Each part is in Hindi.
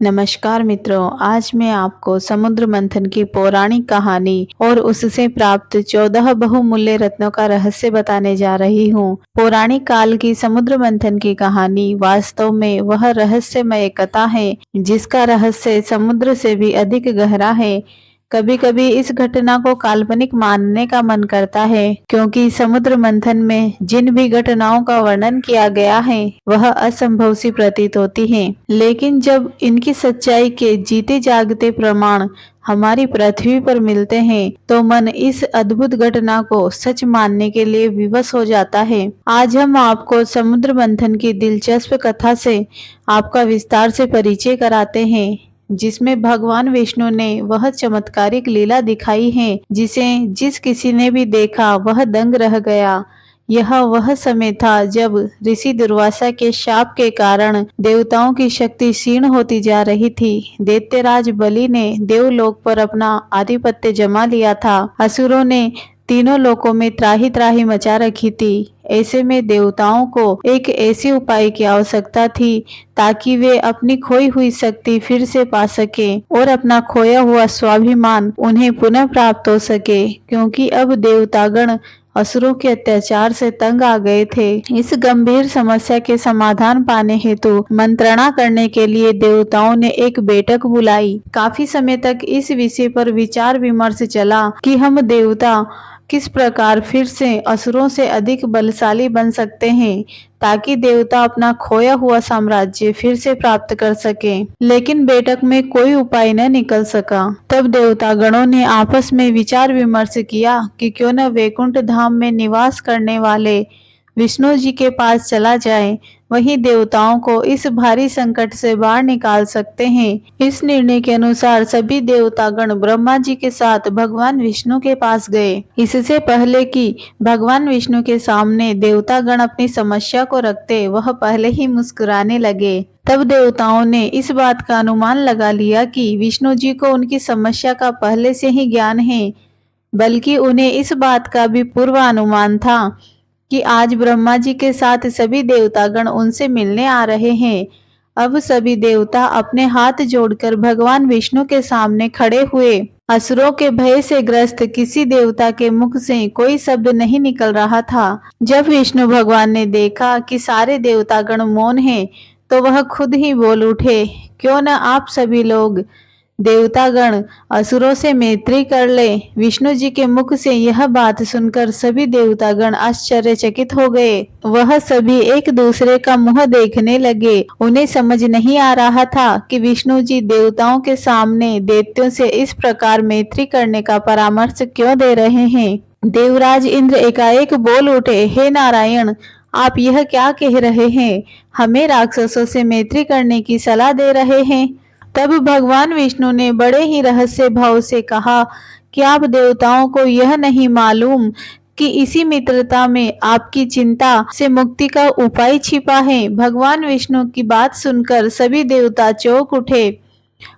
नमस्कार मित्रों, आज मैं आपको समुद्र मंथन की पौराणिक कहानी और उससे प्राप्त 14 बहुमूल्य रत्नों का रहस्य बताने जा रही हूँ। पौराणिक काल की समुद्र मंथन की कहानी वास्तव में वह रहस्यमय कथा है जिसका रहस्य समुद्र से भी अधिक गहरा है। कभी कभी इस घटना को काल्पनिक मानने का मन करता है, क्योंकि समुद्र मंथन में जिन भी घटनाओं का वर्णन किया गया है वह असंभव सी प्रतीत होती हैं। लेकिन जब इनकी सच्चाई के जीते जागते प्रमाण हमारी पृथ्वी पर मिलते हैं तो मन इस अद्भुत घटना को सच मानने के लिए विवश हो जाता है। आज हम आपको समुद्र मंथन की दिलचस्प कथा से आपका विस्तार से परिचय कराते हैं, जिसमें भगवान विष्णु ने वह चमत्कारिक लीला दिखाई है जिसे जिस किसी ने भी देखा वह दंग रह गया। यह वह समय था जब ऋषि दुर्वासा के शाप के कारण देवताओं की शक्ति क्षीण होती जा रही थी। दैत्यराज बलि ने देवलोक पर अपना आधिपत्य जमा लिया था। असुरों ने तीनों लोकों में त्राही त्राही मचा रखी थी। ऐसे में देवताओं को एक ऐसे उपाय की आवश्यकता थी ताकि वे अपनी खोई हुई शक्ति फिर से पा सके और अपना खोया हुआ स्वाभिमान उन्हें पुनः प्राप्त हो सके, क्योंकि अब देवतागण असुरों के अत्याचार से तंग आ गए थे। इस गंभीर समस्या के समाधान पाने हेतु मंत्रणा करने के लिए देवताओं ने एक बैठक बुलाई। काफी समय तक इस विषय पर विचार विमर्श चला कि हम देवता किस प्रकार फिर से असुरों से अधिक बलशाली बन सकते हैं ताकि देवता अपना खोया हुआ साम्राज्य फिर से प्राप्त कर सके। लेकिन बैठक में कोई उपाय न निकल सका। तब देवता गणों ने आपस में विचार विमर्श किया कि क्यों न वैकुंठ धाम में निवास करने वाले विष्णु जी के पास चला जाए, वही देवताओं को इस भारी संकट से बाहर निकाल सकते हैं। इस निर्णय के अनुसार सभी देवतागण ब्रह्मा जी के साथ भगवान विष्णु के पास गए। इससे पहले कि भगवान विष्णु के सामने देवतागण अपनी समस्या को रखते, वह पहले ही मुस्कुराने लगे। तब देवताओं ने इस बात का अनुमान लगा लिया कि विष्णु जी को उनकी समस्या का पहले से ही ज्ञान है, बल्कि उन्हें इस बात का भी पूर्वानुमान था कि आज ब्रह्मा जी के साथ सभी देवतागण उनसे मिलने आ रहे हैं। अब सभी देवता अपने हाथ जोड़कर भगवान विष्णु के सामने खड़े हुए। असुरों के भय से ग्रस्त किसी देवता के मुख से कोई शब्द नहीं निकल रहा था। जब विष्णु भगवान ने देखा कि सारे देवतागण मौन हैं, तो वह खुद ही बोल उठे, क्यों न आप सभी लोग देवतागण असुरों से मैत्री कर ले। विष्णु जी के मुख से यह बात सुनकर सभी देवतागण आश्चर्यचकित हो गए। वह सभी एक दूसरे का मुंह देखने लगे। उन्हें समझ नहीं आ रहा था कि विष्णु जी देवताओं के सामने दैत्यों से इस प्रकार मैत्री करने का परामर्श क्यों दे रहे हैं। देवराज इंद्र एकाएक बोल उठे, हे नारायण, आप यह क्या कह रहे हैं? हमें राक्षसों से मैत्री करने की सलाह दे रहे हैं। तब भगवान विष्णु ने बड़े ही रहस्य भाव से कहा कि आप देवताओं को यह नहीं मालूम कि इसी मित्रता में आपकी चिंता से मुक्ति का उपाय छिपा है। भगवान विष्णु की बात सुनकर सभी देवता चौंक उठे।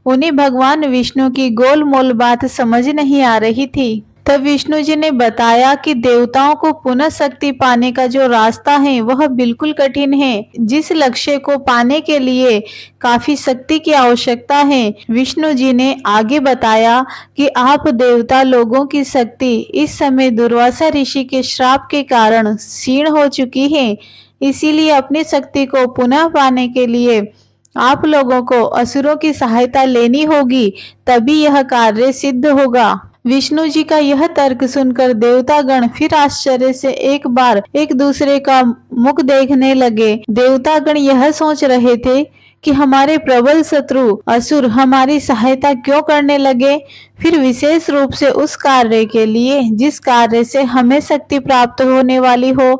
उन्हें भगवान विष्णु की गोलमोल बात समझ नहीं आ रही थी। तब विष्णु जी ने बताया कि देवताओं को पुनः शक्ति पाने का जो रास्ता है वह बिल्कुल कठिन है। जिस लक्ष्य को पाने के लिए काफी शक्ति की आवश्यकता है। विष्णु जी ने आगे बताया कि आप देवता लोगों की शक्ति इस समय दुर्वासा ऋषि के श्राप के कारण क्षीण हो चुकी है। इसीलिए अपनी शक्ति को पुनः पाने के लिए आप लोगों को असुरों की सहायता लेनी होगी, तभी यह कार्य सिद्ध होगा। विष्णु जी का यह तर्क सुनकर देवतागण फिर आश्चर्य से एक बार एक दूसरे का मुख देखने लगे। देवतागण यह सोच रहे थे कि हमारे प्रबल शत्रु असुर हमारी सहायता क्यों करने लगे, फिर विशेष रूप से उस कार्य के लिए जिस कार्य से हमें शक्ति प्राप्त होने वाली हो।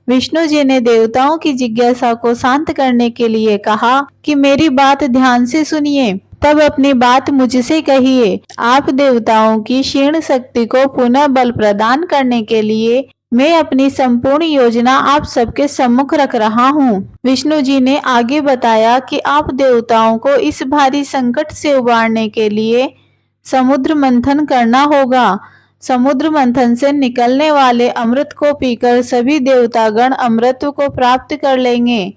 विष्णु जी ने देवताओं की जिज्ञासा को शांत करने के लिए कहा कि मेरी बात ध्यान से सुनिए, तब अपनी बात मुझसे कहिए। आप देवताओं की क्षीण शक्ति को पुनः बल प्रदान करने के लिए मैं अपनी संपूर्ण योजना आप सबके सम्मुख रख रहा हूँ। विष्णु जी ने आगे बताया कि आप देवताओं को इस भारी संकट से उबारने के लिए समुद्र मंथन करना होगा। समुद्र मंथन से निकलने वाले अमृत को पीकर सभी देवतागण अमृत को प्राप्त कर लेंगे।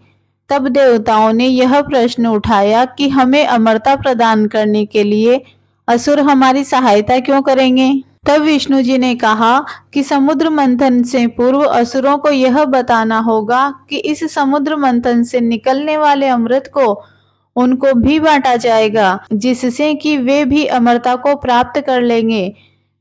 तब देवताओं ने यह प्रश्न उठाया कि हमें अमरता प्रदान करने के लिए असुर हमारी सहायता क्यों करेंगे। तब विष्णु जी ने कहा कि समुद्र मंथन से पूर्व असुरों को यह बताना होगा कि इस समुद्र मंथन से निकलने वाले अमृत को उनको भी बांटा जाएगा, जिससे कि वे भी अमरता को प्राप्त कर लेंगे।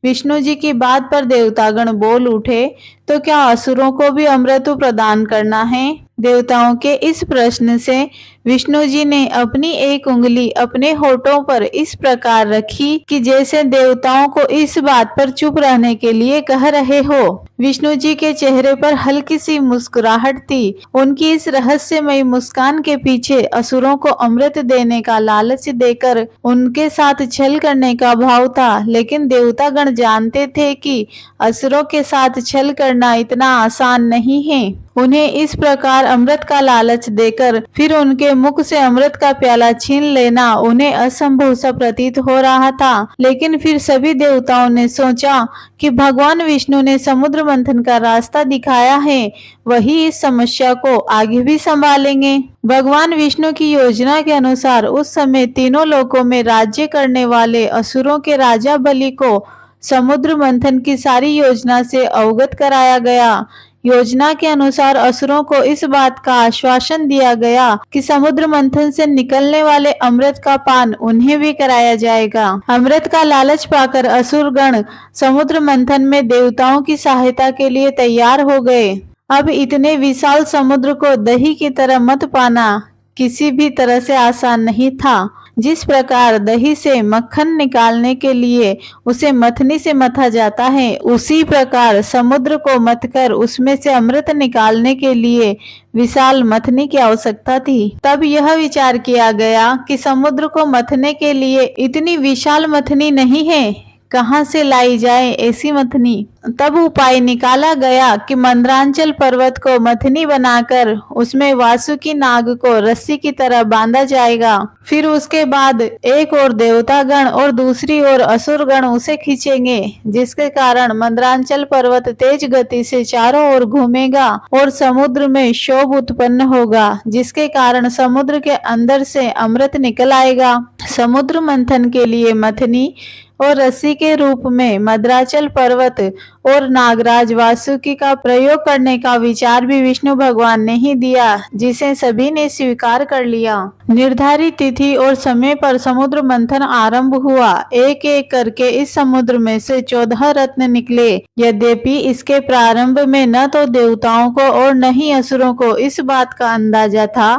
विष्णु जी की बात पर देवतागण बोल उठे, तो क्या असुरों को भी अमृत प्रदान करना है। देवताओं के इस प्रश्न से विष्णु जी ने अपनी एक उंगली अपने होठों पर इस प्रकार रखी कि जैसे देवताओं को इस बात पर चुप रहने के लिए कह रहे हो। विष्णु जी के चेहरे पर हल्की सी मुस्कुराहट थी। उनकी इस रहस्यमयी मुस्कान के पीछे असुरों को अमृत देने का लालच देकर उनके साथ छल करने का भाव था, लेकिन देवतागण जानते थे कि असुरों के साथ छल करना इतना आसान नहीं है। उन्हें इस प्रकार अमृत का लालच देकर फिर उनके मुख से अमृत का प्याला छीन लेना उन्हें असंभव सा प्रतीत हो रहा था। लेकिन फिर सभी देवताओं ने सोचा कि भगवान विष्णु ने समुद्र मंथन का रास्ता दिखाया है, वही इस समस्या को आगे भी संभालेंगे। भगवान विष्णु की योजना के अनुसार उस समय तीनों लोकों में राज्य करने वाले असुरों के राजा बलि को समुद्र मंथन की सारी योजना से अवगत कराया गया। योजना के अनुसार असुरों को इस बात का आश्वासन दिया गया कि समुद्र मंथन से निकलने वाले अमृत का पान उन्हें भी कराया जाएगा। अमृत का लालच पाकर असुरगण समुद्र मंथन में देवताओं की सहायता के लिए तैयार हो गए। अब इतने विशाल समुद्र को दही की तरह मत पाना किसी भी तरह से आसान नहीं था। जिस प्रकार दही से मक्खन निकालने के लिए उसे मथनी से मथा जाता है, उसी प्रकार समुद्र को मथकर उसमें से अमृत निकालने के लिए विशाल मथनी की आवश्यकता थी। तब यह विचार किया गया कि समुद्र को मथने के लिए इतनी विशाल मथनी नहीं है, कहां से लाई जाए ऐसी मथनी। तब उपाय निकाला गया कि मंद्रांचल पर्वत को मथनी बनाकर उसमें वासुकी नाग को रस्सी की तरह बांधा जाएगा। फिर उसके बाद एक ओर देवतागण और दूसरी ओर असुरगण उसे खींचेंगे, जिसके कारण मंद्रांचल पर्वत तेज गति से चारों ओर घूमेगा और समुद्र में क्षोभ उत्पन्न होगा, जिसके कारण समुद्र के अंदर से अमृत निकल आएगा। समुद्र मंथन के लिए मथनी और रस्सी के रूप में मंद्राचल पर्वत और नागराज वासुकी का प्रयोग करने का विचार भी विष्णु भगवान ने ही दिया, जिसे सभी ने स्वीकार कर लिया। निर्धारित तिथि और समय पर समुद्र मंथन आरंभ हुआ। एक एक करके इस समुद्र में से 14 रत्न निकले। यद्यपि इसके प्रारंभ में न तो देवताओं को और न ही असुरों को इस बात का अंदाजा था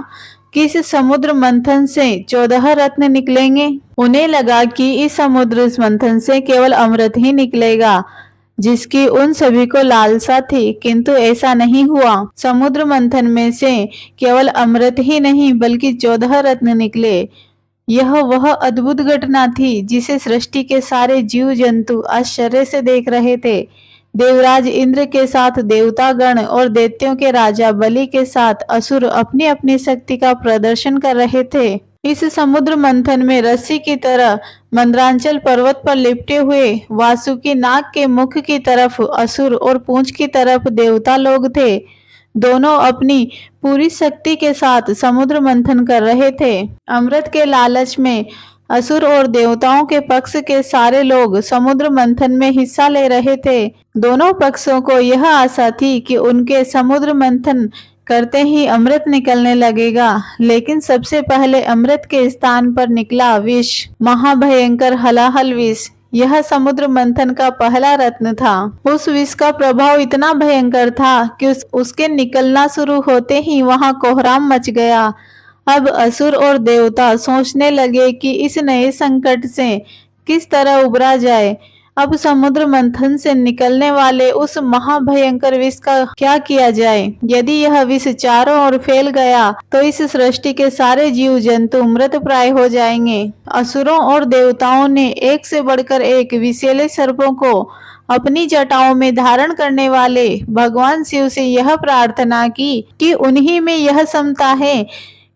कि इस समुद्र मंथन से 14 रत्न निकलेंगे। उन्हें लगा कि इस समुद्र मंथन से केवल अमृत ही निकलेगा, जिसकी उन सभी को लालसा थी, किंतु ऐसा नहीं हुआ। समुद्र मंथन में से केवल अमृत ही नहीं बल्कि 14 रत्न निकले। यह वह अद्भुत घटना थी जिसे सृष्टि के सारे जीव जंतु आश्चर्य से देख रहे थे। देवराज इंद्र के साथ देवतागण और दैत्यों के राजा बलि के साथ असुर अपनी अपनी शक्ति का प्रदर्शन कर रहे थे। इस समुद्र मंथन में रस्सी की तरह मंद्रांचल पर्वत पर लिपटे हुए वासुकी नाग के मुख की तरफ असुर और पूंछ की तरफ देवता लोग थे। दोनों अपनी पूरी शक्ति के साथ समुद्र मंथन कर रहे थे। अमृत के लालच में असुर और देवताओं के पक्ष के सारे लोग समुद्र मंथन में हिस्सा ले रहे थे। दोनों पक्षों को यह आशा थी कि उनके समुद्र मंथन करते ही अमृत निकलने लगेगा, लेकिन सबसे पहले अमृत के स्थान पर निकला विष, महाभयंकर हलाहल विष। यह समुद्र मंथन का पहला रत्न था। उस विष का प्रभाव इतना भयंकर था कि उसके निकलना शुरू होते ही वहां कोहराम मच गया। अब असुर और देवता सोचने लगे कि इस नए संकट से किस तरह उबरा जाए। अब समुद्र मंथन से निकलने वाले उस महाभयंकर विष का क्या किया जाए। यदि यह विष चारों ओर फैल गया तो इस सृष्टि के सारे जीव जंतु मृत प्राय हो जाएंगे। असुरों और देवताओं ने एक से बढ़कर एक विषैले सर्पों को अपनी जटाओं में धारण करने वाले भगवान शिव से यह प्रार्थना की कि उन्हीं में यह क्षमता है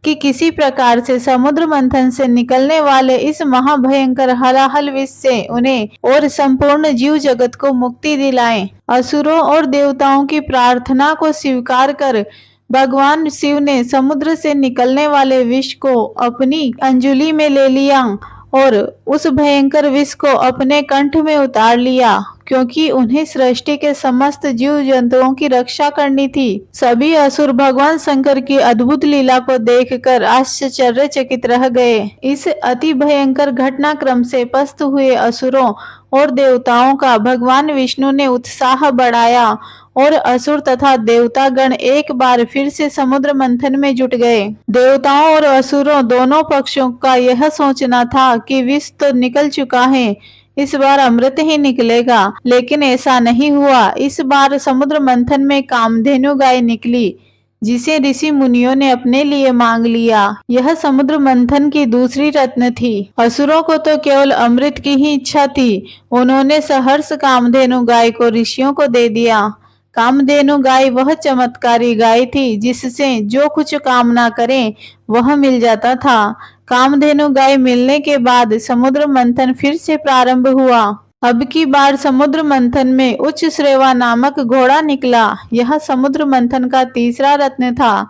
कि किसी प्रकार से समुद्र मंथन से निकलने वाले इस महाभयंकर हलाहल विष से उन्हें और संपूर्ण जीव जगत को मुक्ति दिलाएं। असुरों और देवताओं की प्रार्थना को स्वीकार कर भगवान शिव ने समुद्र से निकलने वाले विष को अपनी अंजुली में ले लिया और उस भयंकर विष को अपने कंठ में उतार लिया, क्योंकि उन्हें सृष्टि के समस्त जीव जंतुओं की रक्षा करनी थी। सभी असुर भगवान शंकर की अद्भुत लीला को देखकर आश्चर्यचकित रह गए। इस अति भयंकर घटनाक्रम से पस्त हुए असुरों और देवताओं का भगवान विष्णु ने उत्साह बढ़ाया और असुर तथा देवतागण एक बार फिर से समुद्र मंथन में जुट गए। देवताओं और असुरों दोनों पक्षों का यह सोचना था कि विष तो निकल चुका है, इस बार अमृत ही निकलेगा, लेकिन ऐसा नहीं हुआ। इस बार समुद्र मंथन में कामधेनु गाय निकली, जिसे ऋषि मुनियों ने अपने लिए मांग लिया। यह समुद्र मंथन की दूसरी रत्न थी। असुरों को तो केवल अमृत की ही इच्छा थी। उन्होंने सहर्ष कामधेनु गाय को ऋषियों को दे दिया। कामधेनु गाय वह चमत्कारी गाय थी जिससे जो कुछ कामना करें वह मिल जाता था। कामधेनु गाय मिलने के बाद समुद्र मंथन फिर से प्रारंभ हुआ। अब की बार समुद्र मंथन में उच्च श्रेवा नामक घोड़ा निकला। यह समुद्र मंथन का तीसरा रत्न था।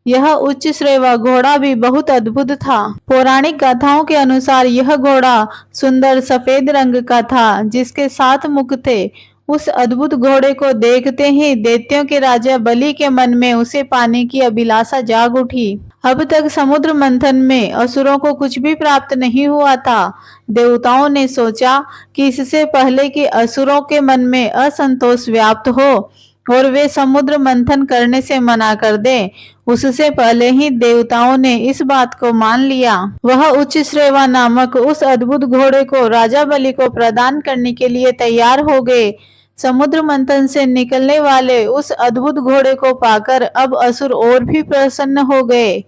यह उच्च श्रेवा घोड़ा भी बहुत अद्भुत था। पौराणिक गाथाओं के अनुसार यह घोड़ा सुंदर सफेद रंग का था, जिसके 7 मुख थे। उस अद्भुत घोड़े को देखते ही दैत्यों के राजा बलि के मन में उसे पाने की अभिलाषा जाग उठी। अब तक समुद्र मंथन में असुरों को कुछ भी प्राप्त नहीं हुआ था। देवताओं ने सोचा कि इससे पहले कि असुरों के मन में असंतोष व्याप्त हो और वे समुद्र मंथन करने से मना कर दें, उससे पहले ही देवताओं ने इस बात को मान लिया। वह उच्च श्रेवा नामक उस अद्भुत घोड़े को राजा बलि को प्रदान करने के लिए तैयार हो गए। समुद्र मंथन से निकलने वाले उस अद्भुत घोड़े को पाकर अब असुर और भी प्रसन्न हो गए,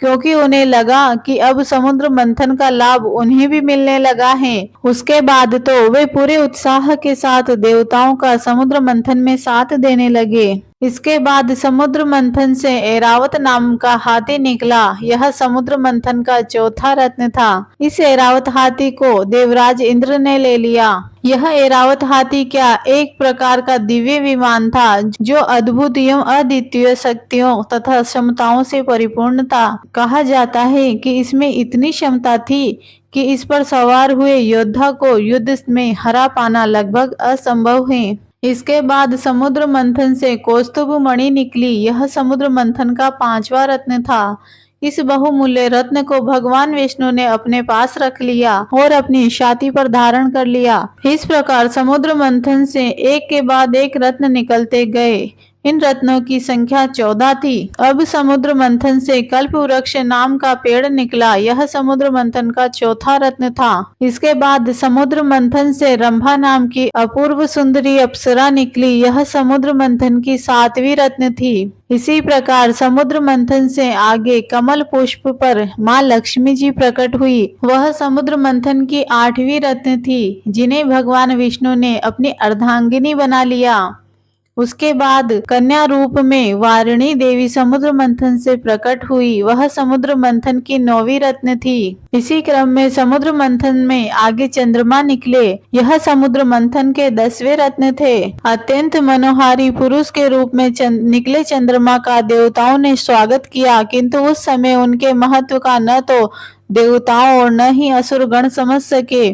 क्योंकि उन्हें लगा कि अब समुद्र मंथन का लाभ उन्हें भी मिलने लगा है। उसके बाद तो वे पूरे उत्साह के साथ देवताओं का समुद्र मंथन में साथ देने लगे। इसके बाद समुद्र मंथन से ऐरावत नाम का हाथी निकला। यह समुद्र मंथन का चौथा रत्न था। इस ऐरावत हाथी को देवराज इंद्र ने ले लिया। यह ऐरावत हाथी क्या एक प्रकार का दिव्य विमान था, जो अद्भुत एवं अद्वितीय शक्तियों तथा क्षमताओं से परिपूर्ण था। कहा जाता है कि इसमें इतनी क्षमता थी कि इस पर सवार हुए योद्धा को युद्ध में हरा पाना लगभग असंभव है। इसके बाद समुद्र मंथन से कौस्तुभ मणि निकली। यह समुद्र मंथन का 5वां रत्न था। इस बहुमूल्य रत्न को भगवान विष्णु ने अपने पास रख लिया और अपनी छाती पर धारण कर लिया। इस प्रकार समुद्र मंथन से एक के बाद एक रत्न निकलते गए। इन रत्नों की संख्या 14 थी। अब समुद्र मंथन से कल्प वृक्ष नाम का पेड़ निकला। यह समुद्र मंथन का चौथा रत्न था। इसके बाद समुद्र मंथन से रंभा नाम की अपूर्व सुंदरी अप्सरा निकली। यह समुद्र मंथन की 7वीं रत्न थी। इसी प्रकार समुद्र मंथन से आगे कमल पुष्प पर माँ लक्ष्मी जी प्रकट हुई। वह समुद्र मंथन की 8वीं रत्न थी, जिन्हें भगवान विष्णु ने अपनी अर्धांगिनी बना लिया। उसके बाद कन्या रूप में वारिणी देवी समुद्र मंथन से प्रकट हुई। वह समुद्र मंथन की 9वीं रत्न थी। इसी क्रम में समुद्र मंथन में आगे चंद्रमा निकले। यह समुद्र मंथन के 10वें रत्न थे। अत्यंत मनोहारी पुरुष के रूप में निकले चंद्रमा का देवताओं ने स्वागत किया, किंतु उस समय उनके महत्व का न तो देवताओं और न ही असुर गण समझ सके।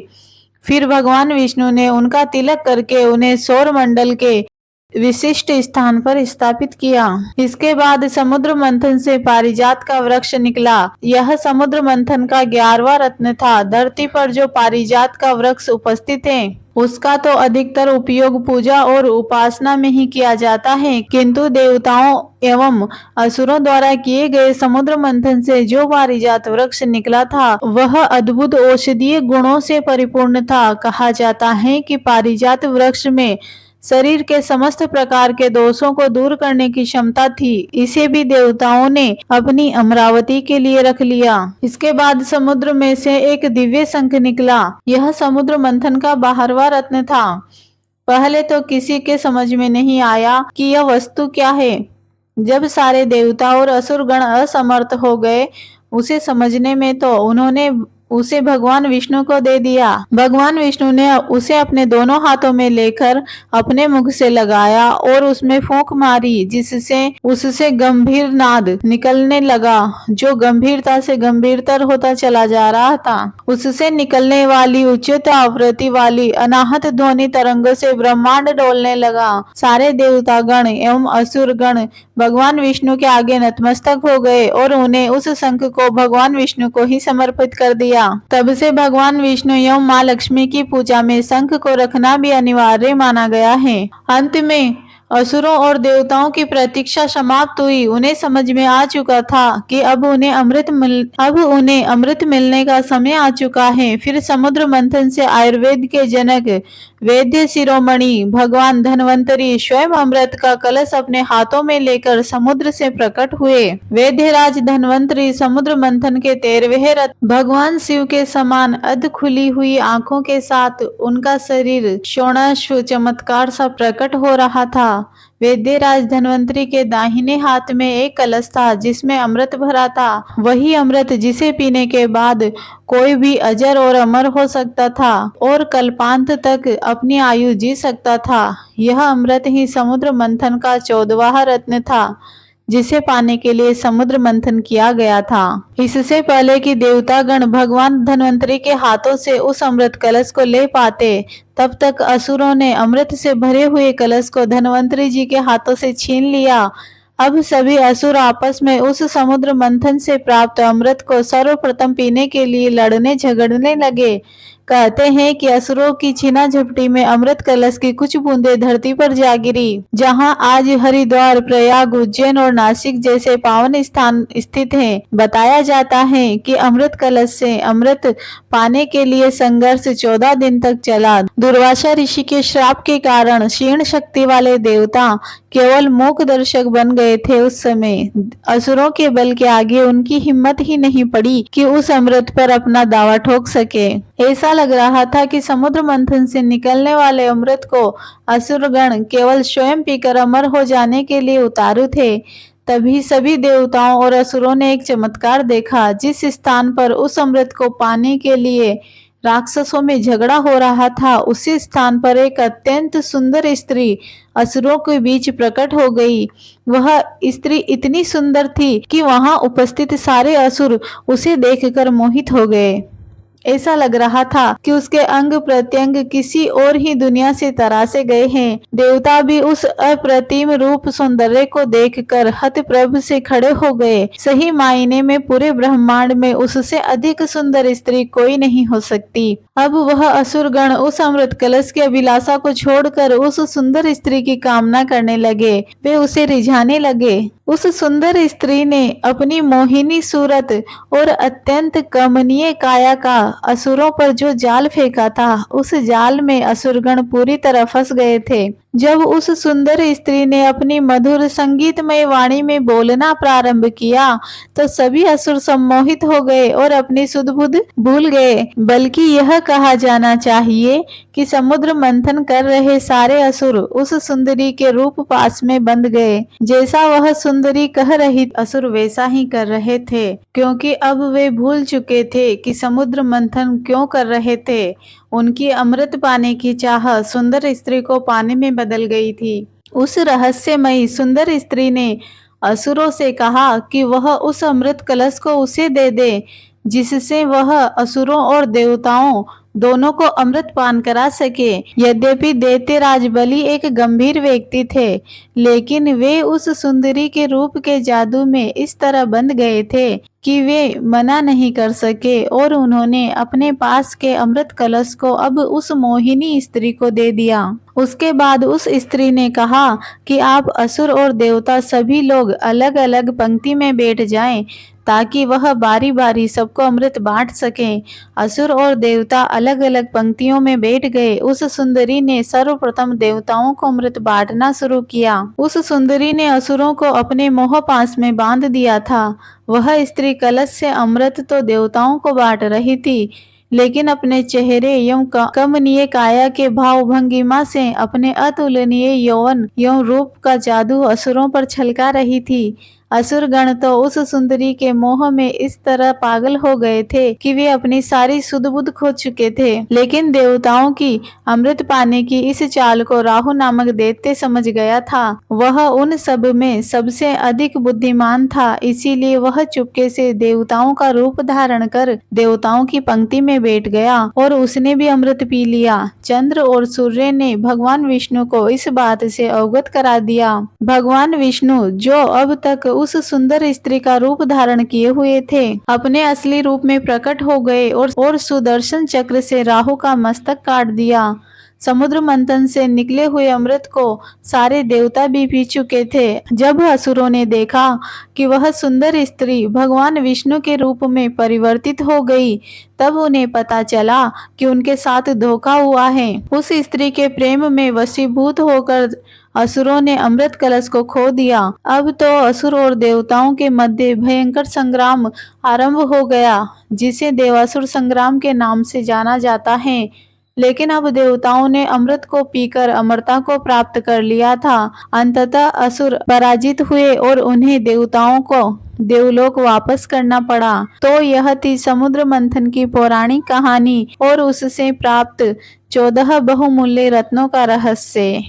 फिर भगवान विष्णु ने उनका तिलक करके उन्हें सौर मंडल के विशिष्ट स्थान पर स्थापित किया। इसके बाद समुद्र मंथन से पारिजात का वृक्ष निकला। यह समुद्र मंथन का 11वां रत्न था। धरती पर जो पारिजात का वृक्ष उपस्थित है, उसका तो अधिकतर उपयोग पूजा और उपासना में ही किया जाता है, किंतु देवताओं एवं असुरों द्वारा किए गए समुद्र मंथन से जो पारिजात वृक्ष निकला था, वह अद्भुत औषधीय गुणों से परिपूर्ण था। कहा जाता है कि पारिजात वृक्ष में शरीर के समस्त प्रकार के दोषों को दूर करने की क्षमता थी। इसे भी देवताओं ने अपनी अमरावती के लिए रख लिया। इसके बाद समुद्र में से एक दिव्य शंख निकला। यह समुद्र मंथन का 12वां रत्न था। पहले तो किसी के समझ में नहीं आया कि यह वस्तु क्या है। जब सारे देवता और असुर गण असमर्थ हो गए उसे समझने में, तो उन्होंने उसे भगवान विष्णु को दे दिया। भगवान विष्णु ने उसे अपने दोनों हाथों में लेकर अपने मुख से लगाया और उसमें फूंक मारी, जिससे उससे गंभीर नाद निकलने लगा, जो गंभीरता से गंभीरतर होता चला जा रहा था। उससे निकलने वाली उच्च आवृत्ति वाली अनाहत ध्वनि तरंगों से ब्रह्मांड डोलने लगा। सारे देवता गण एवं असुर गण भगवान विष्णु के आगे नतमस्तक हो गए और उन्हें उस शंख को भगवान विष्णु को ही समर्पित कर दिया। तब से भगवान विष्णु एवं माँ लक्ष्मी की पूजा में शंख को रखना भी अनिवार्य माना गया है। अंत में असुरों और देवताओं की प्रतीक्षा समाप्त हुई। उन्हें समझ में आ चुका था कि अब उन्हें अमृत मिलने का समय आ चुका है। फिर समुद्र मंथन से आयुर्वेद के जनक वैद्य शिरोमणि भगवान धन्वंतरी स्वयं अमृत का कलश अपने हाथों में लेकर समुद्र से प्रकट हुए। वैद्यराज धन्वंतरी समुद्र मंथन के 13वें रथ भगवान शिव के समान अध खुली हुई आंखों के साथ उनका शरीर शोणाश्व चमत्कार सा प्रकट हो रहा था। वैद्यराज धन्वंतरी के दाहिने हाथ में एक कलश था जिसमें अमृत भरा था। वही अमृत जिसे पीने के बाद कोई भी अजर और अमर हो सकता था और कल्पांत तक अपनी आयु जी सकता था। यह अमृत ही समुद्र मंथन का 14वां रत्न था, जिसे पाने के लिए समुद्र मंथन किया गया था। इससे पहले कि देवतागण भगवान धन्वंतरी के हाथों से उस अमृत कलश को ले पाते, तब तक असुरों ने अमृत से भरे हुए कलश को धन्वंतरी जी के हाथों से छीन लिया। अब सभी असुर आपस में उस समुद्र मंथन से प्राप्त अमृत को सर्वप्रथम पीने के लिए लड़ने झगड़ने लगे। कहते हैं कि असुरों की छीना झपटी में अमृत कलश की कुछ बूंदें धरती पर जा गिरी। जहां आज हरिद्वार, प्रयाग, उज्जैन और नासिक जैसे पावन स्थान स्थित हैं। बताया जाता है कि अमृत कलश से अमृत पाने के लिए संघर्ष 14 दिन तक चला। दुर्वासा ऋषि के श्राप के कारण क्षीण शक्ति वाले देवता केवल मूक दर्शक बन गए थे। उस समय असुरों के बल के आगे उनकी हिम्मत ही नहीं पड़ी कि उस अमृत पर अपना दावा ठोक सके। ऐसा लग रहा था कि समुद्र मंथन से निकलने वाले अमृत को असुरगण केवल स्वयं पीकर अमर हो जाने के लिए उतारू थे। तभी सभी देवताओं और असुरों ने एक चमत्कार देखा। जिस स्थान पर उस अमृत को पाने के लिए राक्षसों में झगड़ा हो रहा था, उसी स्थान पर एक अत्यंत सुंदर स्त्री असुरों के बीच प्रकट हो गई। वह स्त्री इतनी सुंदर थी कि वहां उपस्थित सारे असुर उसे देखकर मोहित हो गए। ऐसा लग रहा था कि उसके अंग प्रत्यंग किसी और ही दुनिया से तरासे गए हैं। देवता भी उस अप्रतिम रूप सौंदर्य को देखकर हतप्रभ से खड़े हो गए। सही मायने में पूरे ब्रह्मांड में उससे अधिक सुंदर स्त्री कोई नहीं हो सकती। अब वह असुरगण उस अमृत कलश की अभिलाषा को छोड़कर उस सुंदर स्त्री की कामना करने लगे। वे उसे रिझाने लगे। उस सुंदर स्त्री ने अपनी मोहिनी सूरत और अत्यंत कमनीय काया का असुरों पर जो जाल फेंका था, उस जाल में असुरगण पूरी तरह फंस गए थे। जब उस सुंदर स्त्री ने अपनी मधुर संगीतमय वाणी में बोलना प्रारंभ किया, तो सभी असुर सम्मोहित हो गए और अपनी सुध बुध भूल गए। बल्कि यह कहा जाना चाहिए कि समुद्र मंथन कर रहे सारे असुर उस सुंदरी के रूप पास में बंध गए। जैसा वह सुंदरी कह रही, असुर वैसा ही कर रहे थे, क्योंकि अब वे भूल चुके थे कि समुद्र मंथन क्यों कर रहे थे। उनकी अमृत पाने की चाह सुंदर स्त्री को पाने में बदल गई थी। उस रहस्यमयी सुंदर स्त्री ने असुरों से कहा कि वह उस अमृत कलश को उसे दे दे, जिससे वह असुरों और देवताओं दोनों को अमृत पान करा सके। यद्यपि दैत्यराज बलि एक गंभीर व्यक्ति थे, लेकिन वे उस सुंदरी के रूप के जादू में इस तरह बंध गए थे कि वे मना नहीं कर सके और उन्होंने अपने पास के अमृत कलश को अब उस मोहिनी स्त्री को दे दिया। उसके बाद उस स्त्री ने कहा कि आप असुर और देवता सभी लोग अलग अलग पंक्ति में बैठ जाएं, ताकि वह बारी बारी सबको अमृत बांट सकें। असुर और देवता अलग अलग पंक्तियों में बैठ गए। उस सुंदरी ने सर्वप्रथम देवताओं को अमृत बांटना शुरू किया। उस सुंदरी ने असुरों को अपने मोह पास में बांध दिया था। वह स्त्री कलश से अमृत तो देवताओं को बांट रही थी, लेकिन अपने चेहरे एवं कमनीय काया के भाव भंगिमा से अपने अतुलनीय यौवन एवं रूप का जादू असुरों पर छलका रही थी। असुरगण तो उस सुंदरी के मोह में इस तरह पागल हो गए थे कि वे अपनी सारी सुध बुध खो चुके थे। लेकिन देवताओं की अमृत पाने की इस चाल को राहु नामक दैत्य समझ गया था। वह उन सब में सबसे अधिक बुद्धिमान था, इसीलिए वह चुपके से देवताओं का रूप धारण कर देवताओं की पंक्ति में बैठ गया और उसने भी अमृत पी लिया। चंद्र और सूर्य ने भगवान विष्णु को इस बात से अवगत करा दिया। भगवान विष्णु, जो अब तक उस सुंदर स्त्री का रूप धारण किए हुए थे, अपने असली रूप में प्रकट हो गए और सुदर्शन चक्र से राहु का मस्तक काट दिया। समुद्र मंथन से निकले हुए अमृत को सारे देवता भी पी चुके थे। जब असुरों ने देखा कि वह सुंदर स्त्री भगवान विष्णु के रूप में परिवर्तित हो गई, तब उन्हें पता चला कि उनके साथ धोखा हुआ है। उस स्त्री के प्रेम में वशीभूत होकर असुरों ने अमृत कलश को खो दिया। अब तो असुर और देवताओं के मध्य भयंकर संग्राम आरंभ हो गया, जिसे देवासुर संग्राम के नाम से जाना जाता है। लेकिन अब देवताओं ने अमृत को पीकर अमरता को प्राप्त कर लिया था। अंततः असुर पराजित हुए और उन्हें देवताओं को देवलोक वापस करना पड़ा। तो यह थी समुद्र मंथन की पौराणिक कहानी और उससे प्राप्त 14 बहुमूल्य रत्नों का रहस्य।